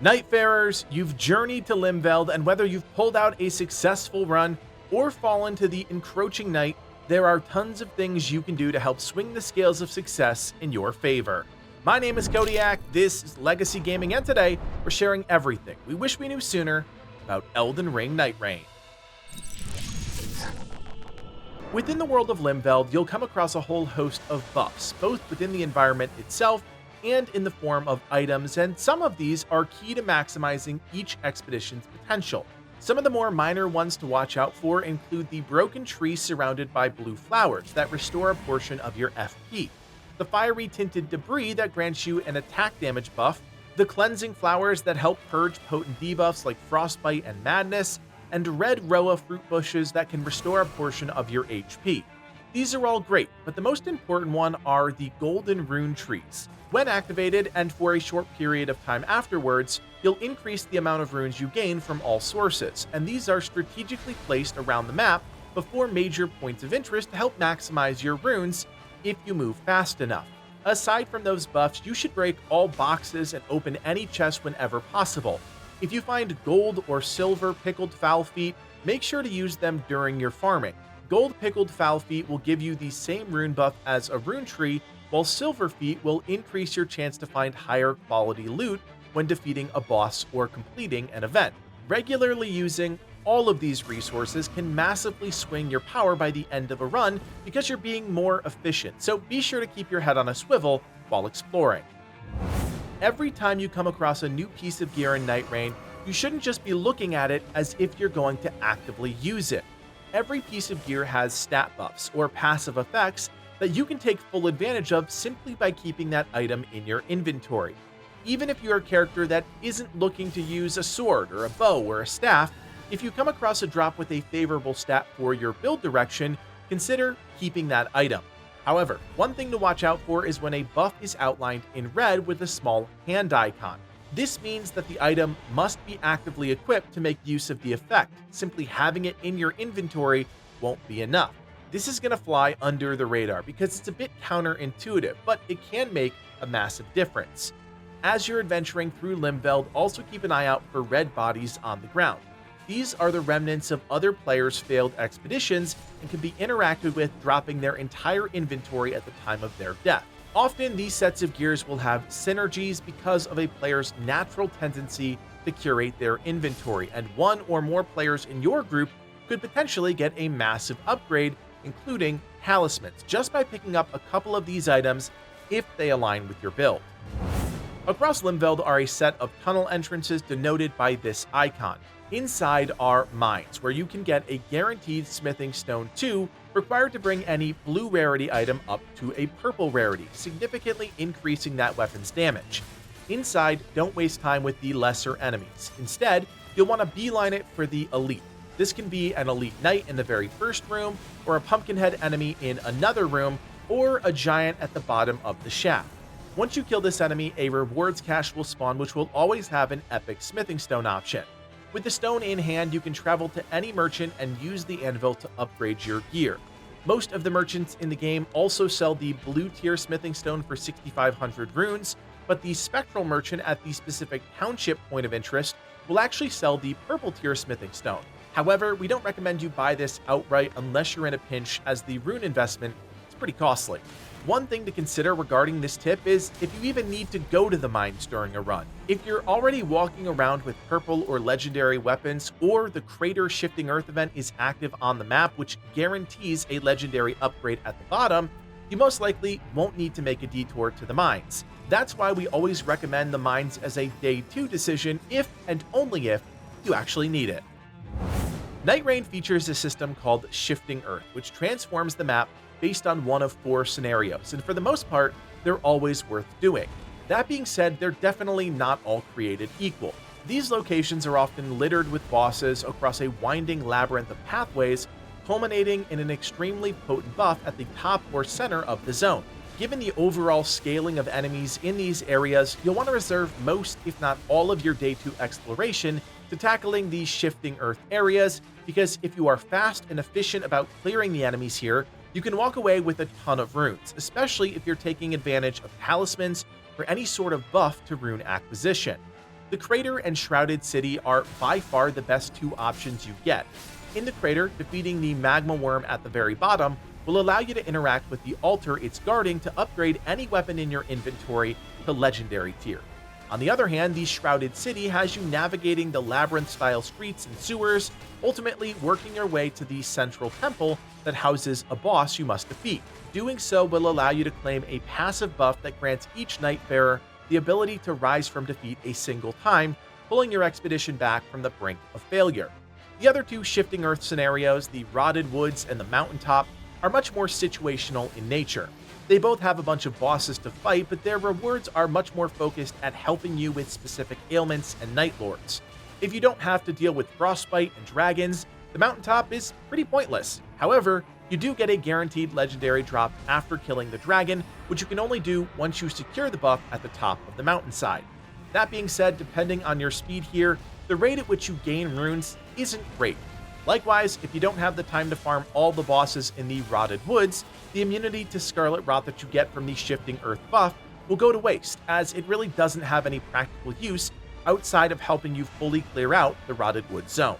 Nightfarers, you've journeyed to Limveld, and whether you've pulled out a successful run or fallen to the encroaching night, there are tons of things you can do to help swing the scales of success in your favor. My name is Kodiak, this is Legacy Gaming, and today we're sharing everything we wish we knew sooner about Elden Ring Nightreign. Within the world of Limveld, you'll come across a whole host of buffs, both within the environment itself and in the form of items, and some of these are key to maximizing each expedition's potential. Some of the more minor ones to watch out for include the broken tree surrounded by blue flowers that restore a portion of your FP, the fiery tinted debris that grants you an attack damage buff, the cleansing flowers that help purge potent debuffs like frostbite and madness, and red roa fruit bushes that can restore a portion of your HP. These are all great, but the most important one are the golden rune trees. When activated, and for a short period of time afterwards, you'll increase the amount of runes you gain from all sources, and these are strategically placed around the map before major points of interest to help maximize your runes if you move fast enough. Aside from those buffs, you should break all boxes and open any chest whenever possible. If you find gold or silver pickled foul feet, make sure to use them during your farming. Gold pickled foul feet will give you the same rune buff as a rune tree, while silver feet will increase your chance to find higher quality loot when defeating a boss or completing an event. Regularly using all of these resources can massively swing your power by the end of a run because you're being more efficient, so be sure to keep your head on a swivel while exploring. Every time you come across a new piece of gear in Nightreign, you shouldn't just be looking at it as if you're going to actively use it. Every piece of gear has stat buffs or passive effects that you can take full advantage of simply by keeping that item in your inventory. Even if you're a character that isn't looking to use a sword or a bow or a staff, if you come across a drop with a favorable stat for your build direction, consider keeping that item. However, one thing to watch out for is when a buff is outlined in red with a small hand icon. This means that the item must be actively equipped to make use of the effect. Simply having it in your inventory won't be enough. This is going to fly under the radar because it's a bit counterintuitive, but it can make a massive difference. As you're adventuring through Limveld, also keep an eye out for red bodies on the ground. These are the remnants of other players' failed expeditions and can be interacted with, dropping their entire inventory at the time of their death. Often, these sets of gears will have synergies because of a player's natural tendency to curate their inventory, and one or more players in your group could potentially get a massive upgrade, including Talismans, just by picking up a couple of these items if they align with your build. Across Limveld are a set of tunnel entrances denoted by this icon. Inside are mines, where you can get a guaranteed smithing stone 2, required to bring any blue rarity item up to a purple rarity, significantly increasing that weapon's damage. Inside, don't waste time with the lesser enemies. Instead, you'll want to beeline it for the elite. This can be an elite knight in the very first room, or a pumpkinhead enemy in another room, or a giant at the bottom of the shaft. Once you kill this enemy, a rewards cache will spawn, which will always have an epic smithing stone option. With the stone in hand, you can travel to any merchant and use the anvil to upgrade your gear. Most of the merchants in the game also sell the blue tier smithing stone for 6,500 runes, but the spectral merchant at the specific township point of interest will actually sell the purple tier smithing stone. However, we don't recommend you buy this outright unless you're in a pinch, as the rune investment is pretty costly. One thing to consider regarding this tip is if you even need to go to the mines during a run. If you're already walking around with purple or legendary weapons, or the Crater Shifting Earth event is active on the map, which guarantees a legendary upgrade at the bottom, you most likely won't need to make a detour to the mines. That's why we always recommend the mines as a day 2 decision if and only if you actually need it. Nightreign features a system called Shifting Earth, which transforms the map based on one of 4 scenarios, and for the most part, they're always worth doing. That being said, they're definitely not all created equal. These locations are often littered with bosses across a winding labyrinth of pathways, culminating in an extremely potent buff at the top or center of the zone. Given the overall scaling of enemies in these areas, you'll want to reserve most, if not all, of your day 2 exploration to tackling these Shifting Earth areas, because if you are fast and efficient about clearing the enemies here, you can walk away with a ton of runes, especially if you're taking advantage of talismans or any sort of buff to rune acquisition. The Crater and Shrouded City are by far the best two options you get. In the Crater, defeating the magma worm at the very bottom will allow you to interact with the altar it's guarding to upgrade any weapon in your inventory to Legendary tier. On the other hand, the Shrouded City has you navigating the labyrinth-style streets and sewers, ultimately working your way to the central temple that houses a boss you must defeat. Doing so will allow you to claim a passive buff that grants each Nightfarer the ability to rise from defeat a single time, pulling your expedition back from the brink of failure. The other two Shifting Earth scenarios, the Rotted Woods and the Mountaintop, are much more situational in nature. They both have a bunch of bosses to fight, but their rewards are much more focused at helping you with specific ailments and Nightlords. If you don't have to deal with frostbite and dragons, the Mountaintop is pretty pointless. However, you do get a guaranteed legendary drop after killing the dragon, which you can only do once you secure the buff at the top of the mountainside. That being said, depending on your speed here, the rate at which you gain runes isn't great. Likewise, if you don't have the time to farm all the bosses in the Rotted Woods, the immunity to Scarlet Rot that you get from the Shifting Earth buff will go to waste, as it really doesn't have any practical use outside of helping you fully clear out the Rotted Woods zone.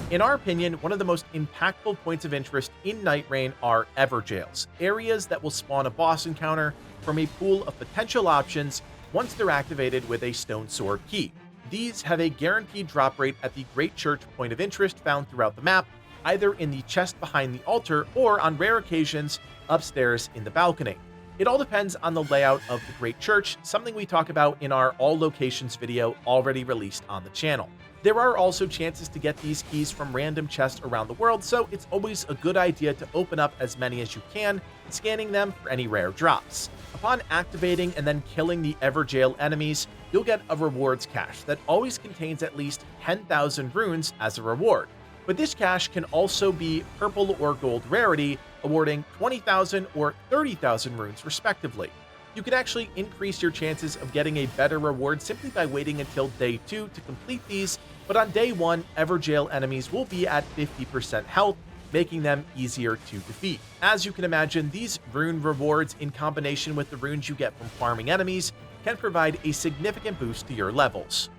In our opinion, one of the most impactful points of interest in Nightreign are Evergaols, areas that will spawn a boss encounter from a pool of potential options once they're activated with a Stone Sword key. These have a guaranteed drop rate at the Great Church point of interest found throughout the map, either in the chest behind the altar or, on rare occasions, upstairs in the balcony. It all depends on the layout of the Great Church, something we talk about in our All Locations video already released on the channel. There are also chances to get these keys from random chests around the world, so it's always a good idea to open up as many as you can, scanning them for any rare drops. Upon activating and then killing the Evergaol enemies, you'll get a rewards cache that always contains at least 10,000 runes as a reward. But this cache can also be purple or gold rarity, awarding 20,000 or 30,000 runes respectively. You can actually increase your chances of getting a better reward simply by waiting until day 2 to complete these, but on day 1, Evergaol enemies will be at 50% health, making them easier to defeat. As you can imagine, these rune rewards in combination with the runes you get from farming enemies can provide a significant boost to your levels.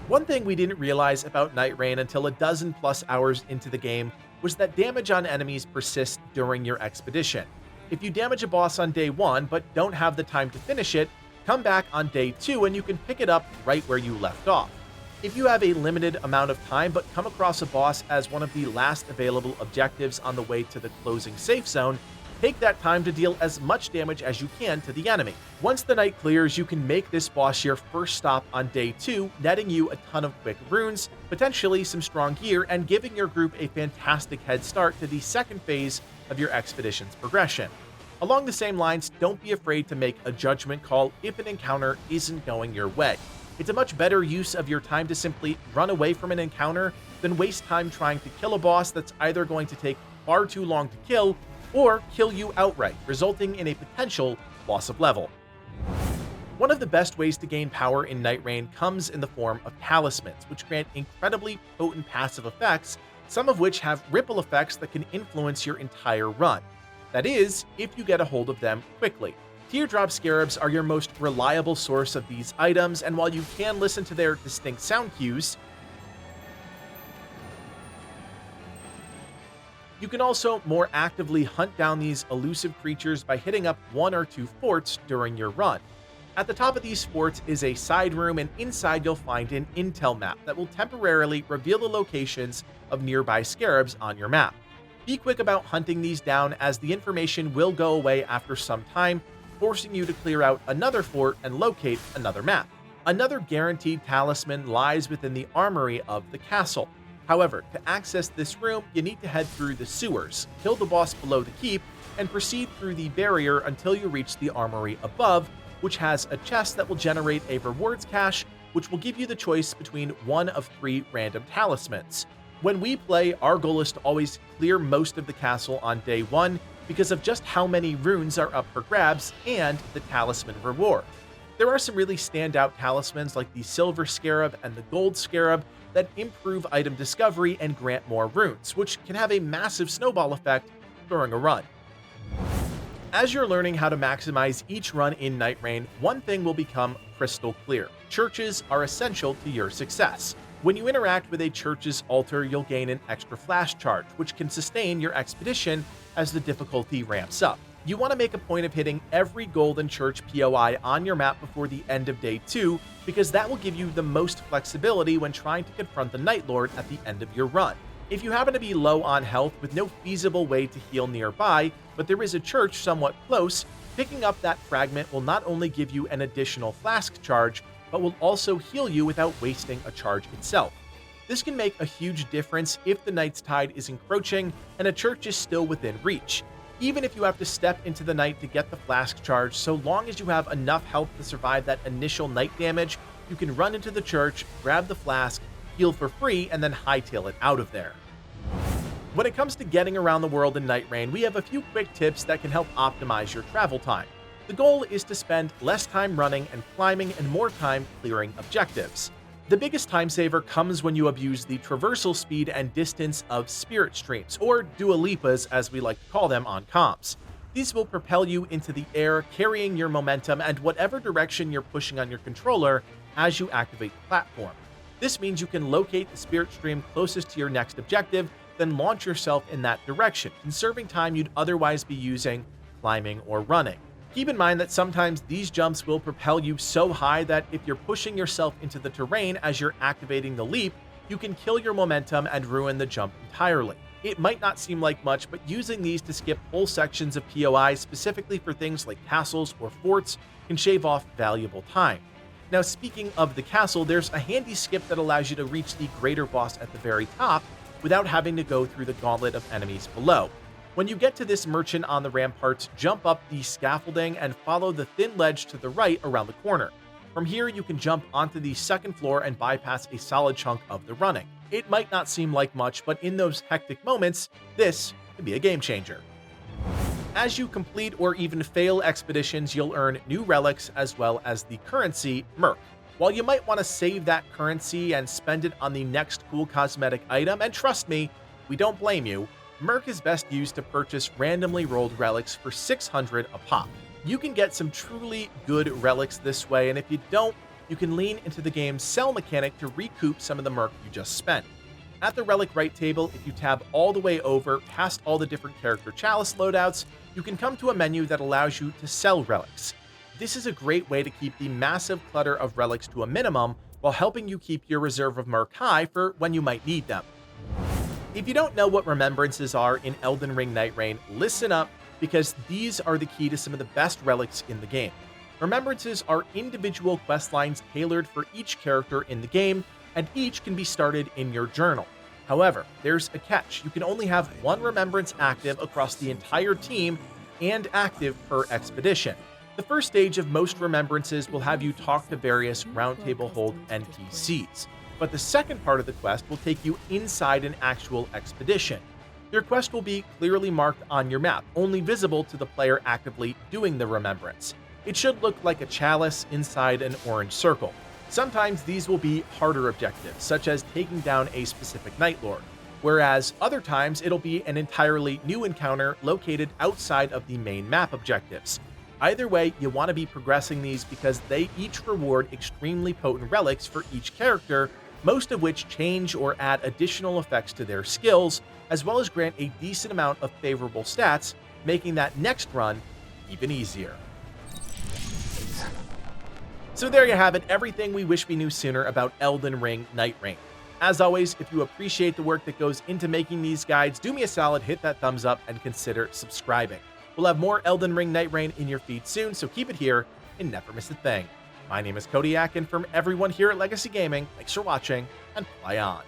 One thing we didn't realize about Nightreign until a dozen plus hours into the game was that damage on enemies persists during your expedition. If you damage a boss on day 1 but don't have the time to finish it, come back on day 2 and you can pick it up right where you left off. If you have a limited amount of time but come across a boss as one of the last available objectives on the way to the closing safe zone, take that time to deal as much damage as you can to the enemy. Once the night clears, you can make this boss your first stop on day 2, netting you a ton of quick runes, potentially some strong gear, and giving your group a fantastic head start to the second phase of your expedition's progression. Along the same lines, don't be afraid to make a judgment call if an encounter isn't going your way. It's a much better use of your time to simply run away from an encounter than waste time trying to kill a boss that's either going to take far too long to kill or kill you outright, resulting in a potential loss of level. One of the best ways to gain power in Nightreign comes in the form of Talismans, which grant incredibly potent passive effects, some of which have ripple effects that can influence your entire run. That is, if you get a hold of them quickly. Teardrop Scarabs are your most reliable source of these items, and while you can listen to their distinct sound cues, you can also more actively hunt down these elusive creatures by hitting up 1 or 2 forts during your run. At the top of these forts is a side room, and inside you'll find an intel map that will temporarily reveal the locations of nearby scarabs on your map. Be quick about hunting these down, as the information will go away after some time, forcing you to clear out another fort and locate another map. Another guaranteed talisman lies within the armory of the castle. However, to access this room, you need to head through the sewers, kill the boss below the keep, and proceed through the barrier until you reach the armory above, which has a chest that will generate a rewards cache, which will give you the choice between one of 3 random talismans. When we play, our goal is to always clear most of the castle on day 1 because of just how many runes are up for grabs and the talisman reward. There are some really standout talismans like the Silver Scarab and the Gold Scarab that improve item discovery and grant more runes, which can have a massive snowball effect during a run. As you're learning how to maximize each run in Nightreign, one thing will become crystal clear. churches are essential to your success. When you interact with a church's altar, you'll gain an extra flash charge, which can sustain your expedition as the difficulty ramps up. You want to make a point of hitting every golden church POI on your map before the end of day 2, because that will give you the most flexibility when trying to confront the Nightlord at the end of your run. If you happen to be low on health with no feasible way to heal nearby, but there is a church somewhat close, picking up that fragment will not only give you an additional flask charge, but will also heal you without wasting a charge itself. This can make a huge difference if the night's tide is encroaching and a church is still within reach. Even if you have to step into the night to get the flask charge, so long as you have enough health to survive that initial night damage, you can run into the church, grab the flask, heal for free, and then hightail it out of there. When it comes to getting around the world in Nightreign, we have a few quick tips that can help optimize your travel time. The goal is to spend less time running and climbing and more time clearing objectives. The biggest time saver comes when you abuse the traversal speed and distance of spirit streams, or Dua Lipas as we like to call them on comms. These will propel you into the air, carrying your momentum and whatever direction you're pushing on your controller as you activate the platform. This means you can locate the spirit stream closest to your next objective, then launch yourself in that direction, conserving time you'd otherwise be using climbing or running. Keep in mind that sometimes these jumps will propel you so high that if you're pushing yourself into the terrain as you're activating the leap, you can kill your momentum and ruin the jump entirely. It might not seem like much, but using these to skip whole sections of POI specifically for things like castles or forts can shave off valuable time. Now, speaking of the castle, there's a handy skip that allows you to reach the greater boss at the very top without having to go through the gauntlet of enemies below. When you get to this merchant on the ramparts, jump up the scaffolding and follow the thin ledge to the right around the corner. From here, you can jump onto the second floor and bypass a solid chunk of the running. It might not seem like much, but in those hectic moments, this can be a game changer. As you complete or even fail expeditions, you'll earn new relics as well as the currency, Merc. While you might want to save that currency and spend it on the next cool cosmetic item, and trust me, we don't blame you, Merc is best used to purchase randomly rolled relics for 600 a pop. You can get some truly good relics this way, and if you don't, you can lean into the game's sell mechanic to recoup some of the Merc you just spent. At the relic right table, if you tab all the way over past all the different character chalice loadouts, you can come to a menu that allows you to sell relics. This is a great way to keep the massive clutter of relics to a minimum while helping you keep your reserve of Merc high for when you might need them. If you don't know what remembrances are in Elden Ring Nightreign, listen up, because these are the key to some of the best relics in the game. Remembrances are individual quest lines tailored for each character in the game, and each can be started in your journal. However, there's a catch. You can only have one remembrance active across the entire team and active per expedition. The first stage of most remembrances will have you talk to various roundtable hold NPCs, but the second part of the quest will take you inside an actual expedition. Your quest will be clearly marked on your map, only visible to the player actively doing the remembrance. It should look like a chalice inside an orange circle. Sometimes these will be harder objectives, such as taking down a specific Nightlord, whereas other times it'll be an entirely new encounter located outside of the main map objectives. Either way, you want to be progressing these because they each reward extremely potent relics for each character, most of which change or add additional effects to their skills, as well as grant a decent amount of favorable stats, making that next run even easier. So there you have it, everything we wish we knew sooner about Elden Ring Nightreign. As always, if you appreciate the work that goes into making these guides, do me a solid, hit that thumbs up, and consider subscribing. We'll have more Elden Ring Nightreign in your feed soon, so keep it here and never miss a thing. My name is Kodiak, and from everyone here at Legacy Gaming, thanks for watching, and play on.